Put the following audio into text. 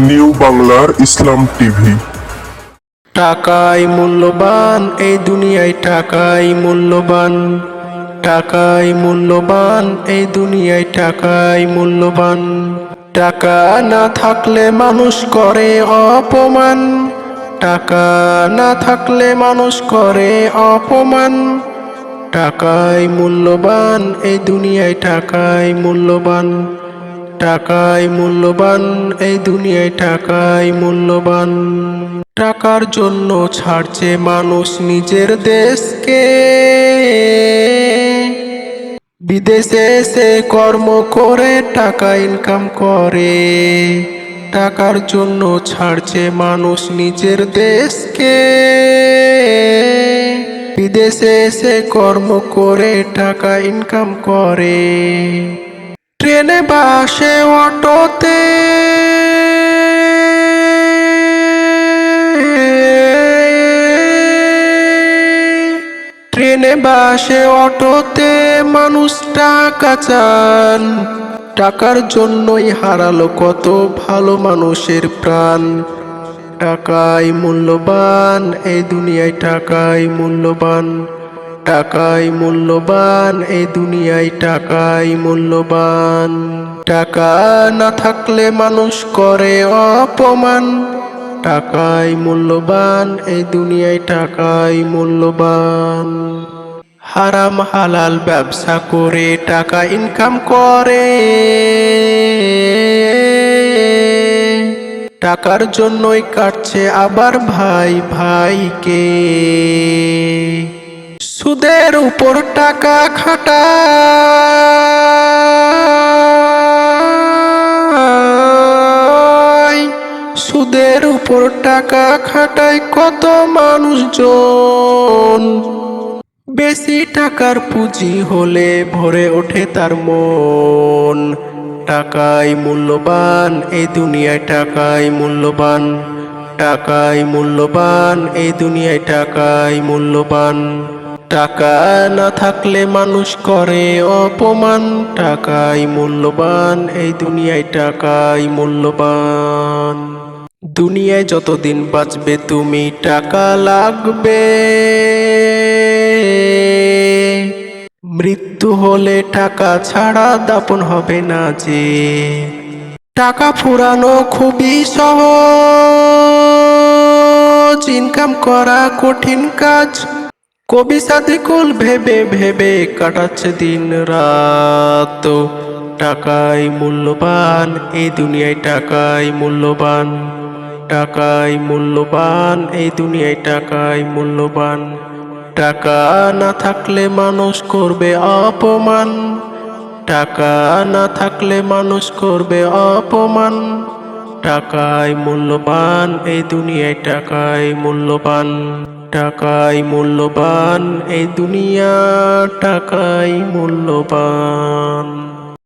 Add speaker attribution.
Speaker 1: New বাংলার ইসলাম TV.
Speaker 2: টাকাই মূল্যবান এই দুনিয়ায়, টাকাই মূল্যবান, টাকাই মূল্যবান এই দুনিয়ায়, টাকাই মূল্যবান। টাকা না থাকলে মানুষ করে অপমান, টাকা না থাকলে মানুষ করে অপমান। টাকাই মূল্যবান এই দুনিয়ায়, টাকাই মূল্যবান, টাকাই মূল্যবান এই দুনিয়ায়, টাকাই মূল্যবান। টাকার জন্য ছাড়ছে মানুষ নিজের দেশকে, বিদেশে এসে কর্ম করে টাকা ইনকাম করে। টাকার জন্য ছাড়ছে মানুষ নিজের দেশকে, বিদেশে এসে কর্ম করে টাকা ইনকাম করে। ট্রেনে বাসে অটোতে, ট্রেনে বাসে অটোতে মানুষ টাকা চান। টাকার জন্যই হারালো কত ভালো মানুষের প্রাণ। টাকাই মূল্যবান এই দুনিয়ায়, টাকাই মূল্যবান, টাকাই মূল্যবান এই দুনিয়ায়, টাকাই মূল্যবান। টাকা না থাকলে মানুষ করে অপমান, টাকাই মূল্যবান এই দুনিয়ায়, টাকাই মূল্যবান। হারাম হালাল ব্যবসা করে টাকা ইনকাম করে, টাকার জন্যই কাটছে আবার ভাই ভাইকে। সুদের উপর টাকা খাটায়, সুদের উপর টাকা খাটায় কত মানুষজন। বেশি টাকার পুঁজি হলে ভরে ওঠে তার মন। টাকাই মূল্যবান এই দুনিয়ায়, টাকাই মূল্যবান, টাকাই মূল্যবান এই দুনিয়ায়, টাকাই মূল্যবান। টাকা না থাকলে মানুষ করে অপমান, টাকাই মূল্যবান এই দুনিয়ায়, টাকাই মূল্যবান। দুনিয়ায় যতদিন বাঁচবে তুমি টাকা লাগবে, মৃত্যু হলে টাকা ছাড়া দাপন হবে না যে। টাকা ফুরানো খুবই সহজ, ইনকাম করা কঠিন কাজ। কবি সাদিকুল ভেবে ভেবে কাটাচ্ছে দিন রাত। টাকাই মূল্যবান এই দুনিয়ায়, টাকাই মূল্যবান, টাকাই মূল্যবান এই দুনিয়ায়, টাকাই মূল্যবান। টাকা না থাকলে মানুষ করবে অপমান, টাকা না থাকলে মানুষ করবে অপমান। টাকাই মূল্যবান এই দুনিয়ায়, টাকাই মূল্যবান, টাকাই মূল্যবান এই দুনিয়া, টাকাই মূল্যবান।